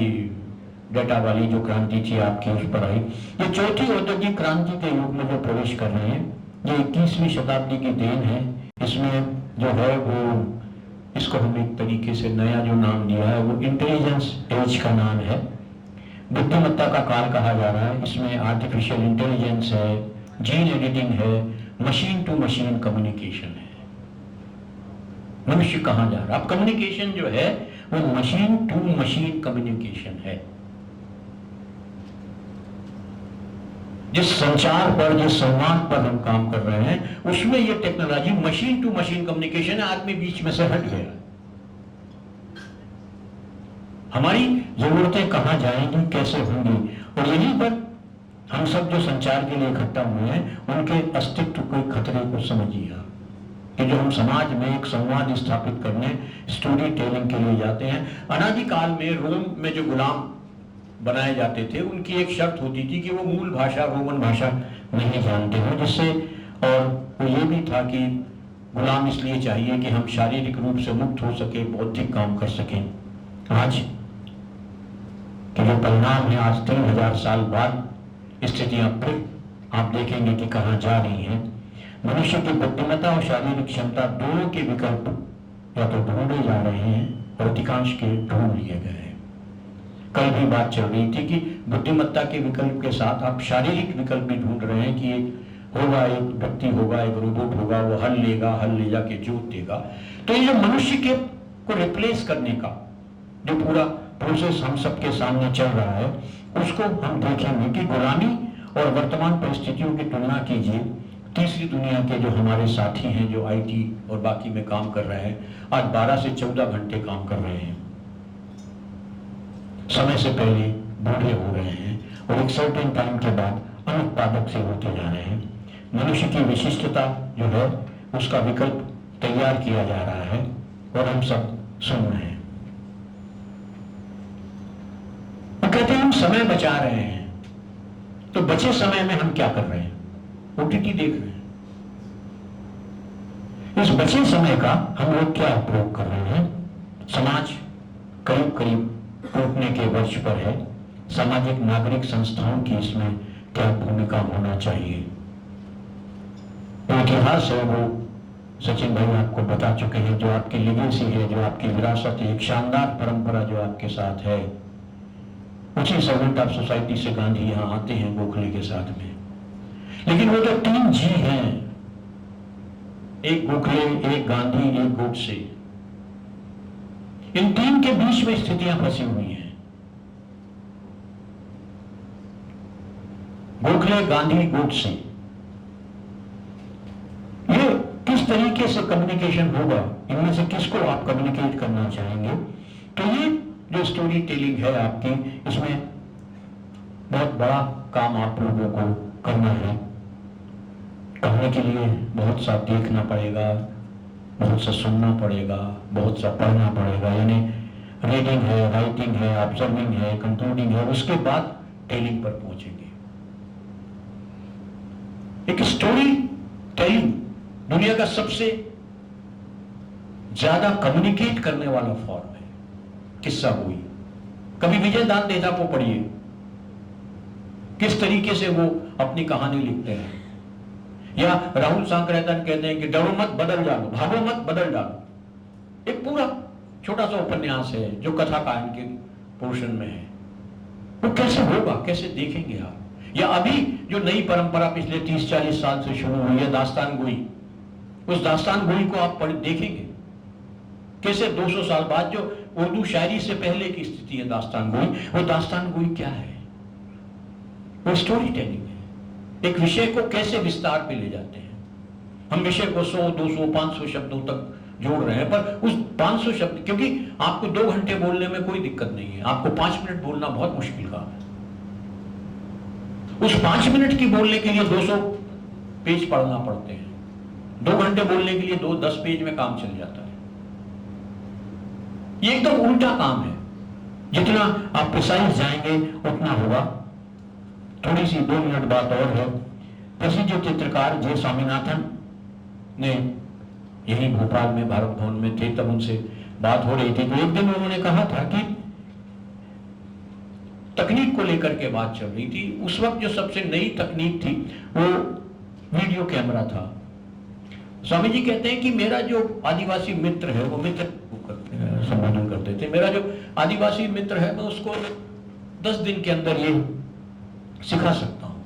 डेटा वाली जो क्रांति थी आपकी, उस पर आई। ये चौथी औद्योगिक क्रांति के युग में जो प्रवेश कर रहे हैं, ये 21वीं शताब्दी की देन है। इसमें जो है वो, इसको हम एक तरीके से नया जो नाम दिया है वो इंटेलिजेंस एज का नाम है, बुद्धिमत्ता का काल कहा जा रहा है। इसमें आर्टिफिशियल इंटेलिजेंस है, जीन एडिटिंग है, मशीन टू मशीन कम्युनिकेशन है। मनुष्य कहां जा रहा है? अब कम्युनिकेशन जो है वो मशीन टू मशीन कम्युनिकेशन है। जिस संचार पर, जिस संवाद पर हम काम कर रहे हैं, उसमें ये technology machine to machine communication है। आदमी बीच में से हट गया। हमारी जरूरतें कहां जाएंगी, कैसे होंगी, और यहीं पर हम सब जो संचार के लिए इकट्ठा हुए हैं, उनके अस्तित्व को, खतरे को समझिए कि जो हम समाज में एक संवाद स्थापित करने, स्टोरी टेलिंग के लिए जाते हैं। अनादिकाल में रोम में जो गुलाम बनाए जाते थे, उनकी एक शर्त होती थी कि वो मूल भाषा, रोमन भाषा नहीं जानते हो, जिससे, और वो ये भी था कि गुलाम इसलिए चाहिए कि हम शारीरिक रूप से मुक्त हो सके, बौद्धिक काम कर सकें। आज के जो परिणाम है, आज 3000 साल बाद स्थितियां फिर आप देखेंगे कि कहां जा रही हैं। मनुष्य की बुद्धिमत्ता और शारीरिक क्षमता दोनों के विकल्प या तो ढूंढे जा रहे हैं और अधिकांश के ढूंढ लिए गए हैं। कल भी बात चल रही थी कि बुद्धिमत्ता के विकल्प के साथ आप शारीरिक विकल्प भी ढूंढ रहे हैं कि एक होगा, एक व्यक्ति होगा, एक रोबोट होगा, वो हल लेगा, हल ले जाके जोत देगा। तो ये जो मनुष्य के को रिप्लेस करने का जो पूरा प्रोसेस हम सबके सामने चल रहा है, उसको हम देखेंगे कि गुलामी और वर्तमान परिस्थितियों की तुलना कीजिए। तीसरी दुनिया के जो हमारे साथी हैं, जो आईटी और बाकी में काम कर रहे हैं, आज 12 से 14 घंटे काम कर रहे हैं, समय से पहले बूढ़े हो रहे हैं और एक सर्टेन टाइम के बाद अनुत्पादक से होते जा रहे हैं। मनुष्य की विशिष्टता जो है, उसका विकल्प तैयार किया जा रहा है और हम सब सुन रहे हैं। वो कहते हैं हम समय बचा रहे हैं, तो बचे समय में हम क्या कर रहे हैं? ओटीटी देख रहे हैं। इस बचे समय का हम लोग क्या उपयोग कर रहे हैं? समाज करीब करीब टूटने के वर्ष पर है। सामाजिक नागरिक संस्थाओं की इसमें क्या भूमिका होना चाहिए? इतिहास है वो सचिन भाई आपको बता चुके हैं, जो आपकी लिगेसी है, जो आपकी विरासत है, एक शानदार परंपरा जो आपके साथ है। उसी सर्वेंट ऑफ सोसाइटी से गांधी यहां आते हैं गोखले के साथ में। लेकिन वो जो 3 जी हैं, एक गोखले, एक गांधी, एक गोडसे, इन 3 के बीच में स्थितियां फंसी हुई हैं। गोखले, गांधी, गोडसे, ये किस तरीके से कम्युनिकेशन होगा? इनमें से किसको आप कम्युनिकेट करना चाहेंगे? तो ये जो स्टोरी टेलिंग है आपकी, इसमें बहुत बड़ा काम आप लोगों को करना है। कहने के लिए बहुत सा देखना पड़ेगा, बहुत सा सुनना पड़ेगा, बहुत सा पढ़ना पड़ेगा। यानी रीडिंग है, राइटिंग है, ऑब्जर्विंग है, कंक्लूडिंग है, उसके बाद टेलिंग पर पहुंचेंगे। एक स्टोरी टेलिंग दुनिया का सबसे ज्यादा कम्युनिकेट करने वाला फॉर्म है। किस्सा गोई, कभी विजय दान देता को पढ़िए, किस तरीके से वो अपनी कहानी लिखते हैं। या राहुल सांकरैतन कहते हैं कि डरो मत, बदल डालो, भागो मत, बदल डालो। एक पूरा छोटा सा उपन्यास है जो कथा कायन के पोर्शन में है। वो कैसे होगा, कैसे देखेंगे आप? या अभी जो नई परंपरा पिछले 30-40 साल से शुरू हुई है, दास्तान गोई, उस दास्तान गोई को आप देखेंगे कैसे 200 साल बाद जो उर्दू शायरी से पहले की स्थिति है दास्तान गोई, वो दास्तान गोई क्या है? वो स्टोरी टेलिंग है। एक विषय को कैसे विस्तार पे ले जाते हैं। हम विषय को 100, 200, 500 शब्दों तक जोड़ रहे हैं, पर उस 500 शब्द, क्योंकि आपको 2 घंटे बोलने में कोई दिक्कत नहीं है, आपको 5 मिनट बोलना बहुत मुश्किल काम है। उस 5 मिनट की बोलने के लिए 200 पेज पढ़ना पड़ते हैं। 2 घंटे बोलने के लिए 10 पेज में काम चल जाता है। ये एकदम उल्टा काम है। जितना आप प्रिसाइज जाएंगे उतना होगा। थोड़ी सी 2 मिनट बात और है। प्रसिद्ध चित्रकार जे स्वामीनाथन ने यही भोपाल में भारत भवन में थे, तब उनसे बात हो रही थी, तो एक दिन उन्होंने कहा था कि तकनीक को लेकर के बात चल रही थी। उस वक्त जो सबसे नई तकनीक थी वो वीडियो कैमरा था। स्वामी जी कहते हैं कि मेरा जो आदिवासी मित्र है, वो मित्र संबोधन करते थे, मेरा जो आदिवासी मित्र है मैं उसको 10 दिन के अंदर ये सिखा सकता हूं।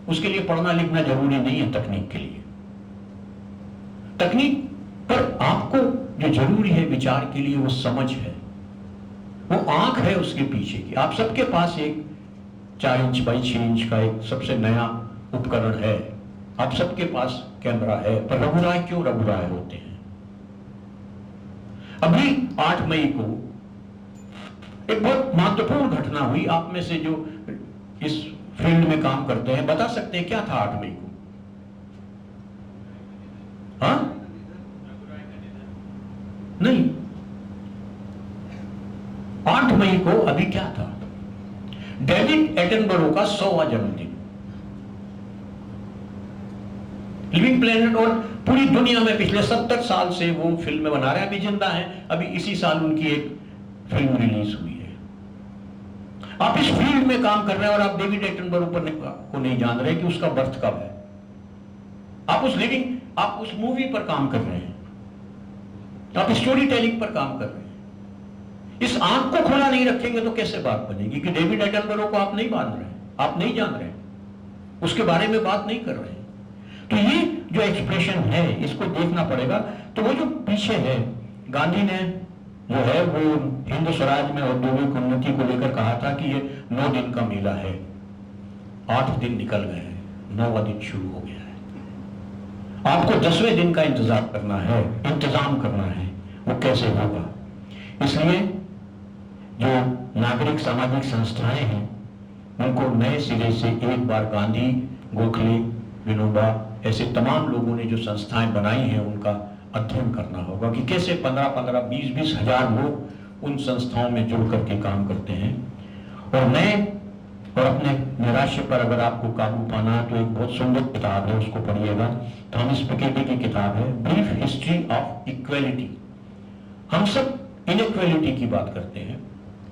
उसके लिए पढ़ना लिखना जरूरी नहीं है तकनीक के लिए। तकनीक पर आपको जो जरूरी है विचार के लिए वो समझ है, वो आंख है उसके पीछे की। आप सबके पास एक 4 इंच बाई 6 इंच का एक सबसे नया उपकरण है, आप सबके पास कैमरा है, पर रघुराय क्यों रघुराय होते हैं? अभी 8 मई को एक बहुत महत्वपूर्ण घटना हुई। आप में से जो इस फील्ड में काम करते हैं बता सकते हैं क्या था 8 मई को? हाँ, नहीं, 8 मई को अभी क्या था? डेविड एटनबरो का 100वां जन्मदिन। लिविंग प्लेनेट और पूरी दुनिया में पिछले 70 साल से वो फिल्में बना रहे हैं, अभी जिंदा हैं। अभी इसी साल उनकी एक फिल्म रिलीज हुई है। आप इस फील्ड में काम कर रहे हैं और आप डेविड एटनबरो को नहीं जान रहे कि उसका बर्थ कब है। आप उस मूवी पर काम कर रहे हैं, आप स्टोरी टेलिंग पर काम कर रहे हैं। इस आंख को खुला नहीं रखेंगे तो कैसे बात बनेगी कि डेविड एटनबरो को आप नहीं मान रहे हैं, आप नहीं जान रहे हैं, उसके बारे में बात नहीं कर रहे हैं। तो ये जो एक्सप्रेशन है इसको देखना पड़ेगा। तो वो जो पीछे है, गांधी ने जो है वो हिंद स्वराज में औद्योगिक उन्नति को लेकर कहा था कि ये 9 दिन का मेला है। 8 दिन निकल गए हैं, 9वां दिन शुरू हो गया है। आपको 10वें दिन का इंतजाम करना है। वो कैसे होगा? इसलिए जो नागरिक सामाजिक संस्थाएं हैं उनको नए सिरे से एक बार गांधी, गोखले, विनोबा ऐसे तमाम लोगों ने जो संस्थाएं बनाई हैं उनका अध्ययन करना होगा कि कैसे 15-15, 20-20 हजार लोग उन संस्थाओं में जुड़ करके काम करते हैं। और अपने निराशा पर अगर आपको काबू पाना है तो एक बहुत सुंदर किताब है, उसको पढ़िएगा। थॉमस पिकेटी की किताब है ब्रीफ हिस्ट्री ऑफ इक्वेलिटी। हम सब इनइक्वेलिटी की बात करते हैं।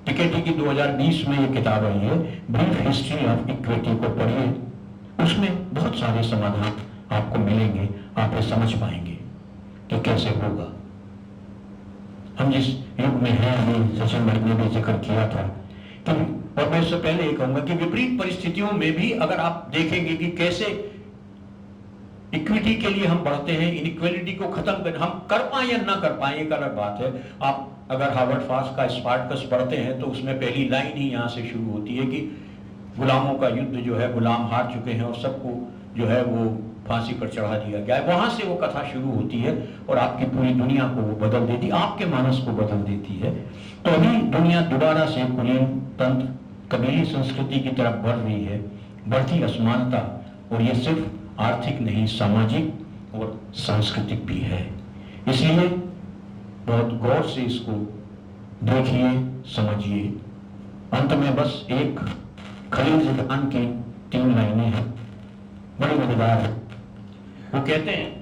पिकेटी की 2020 में ये किताब आई है, ब्रीफ हिस्ट्री ऑफ इक्विटी को पढ़िए। उसमें बहुत सारे समाधान आपको मिलेंगे, आप ये समझ पाएंगे कि कैसे होगा। हम जिस युग में हैं, अभी सचिन भाई ने भी जिक्र किया था कि, और मैं इससे पहले ये कहूंगा कि विपरीत परिस्थितियों में भी अगर आप देखेंगे कि कैसे इक्विटी के लिए हम बढ़ते हैं, इनइक्वालिटी को खत्म कर, हम कर पाए या ना कर पाए एक अलग बात है। आप अगर हार्वर्ड फास्ट का स्पार्टकस पढ़ते हैं तो उसमें पहली लाइन ही यहां से शुरू होती है कि गुलामों का युद्ध जो है, गुलाम हार चुके हैं और सबको जो है वो फांसी पर चढ़ा दिया गया है। वहां से वो कथा शुरू होती है और आपकी पूरी दुनिया को वो बदल देती, आपके मानस को बदल देती है। तो अभी दुनिया दोबारा से कुलीन तंत्र, कबीली संस्कृति की तरफ बढ़ रही है, बढ़ती असमानता, और ये सिर्फ आर्थिक नहीं, सामाजिक और सांस्कृतिक भी है। इसलिए बहुत गौर से इसको देखिए, समझिए। अंत में बस एक खलील जिब्रान की 3 लाइनें हैं, बड़ी मजेदार है। वो कहते हैं,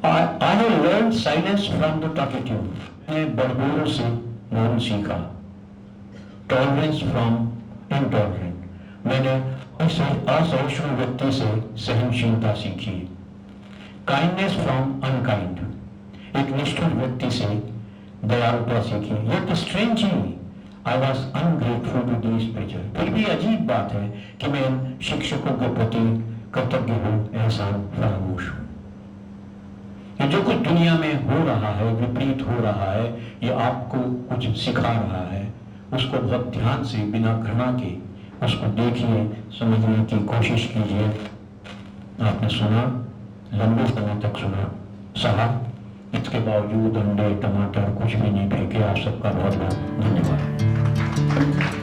I have learned silence from the talkative। मैंने बड़बोलों से मौन सीखा। Tolerance from intolerant। मैंने असहिष्णु व्यक्ति से सहनशीलता सीखी। Kindness from unkind। एक निष्ठुर व्यक्ति से दयालुता सीखी। Yet strangely I was ungrateful to these preachers। फिर भी अजीब बात है कि मैं इन शिक्षकों के प्रति कर्तव्य हूँ, एहसान फरामोश हूँ। ये जो कुछ दुनिया में हो रहा है, विपरीत हो रहा है, ये आपको कुछ सिखा रहा है। उसको बहुत ध्यान से, बिना घृणा के उसको देखिए, समझने की कोशिश कीजिए। आपने सुना, लंबे समय तक सुना, सहा, इसके बावजूद अंडे, टमाटर कुछ भी नहीं फेंके। आप सबका बहुत बहुत धन्यवाद।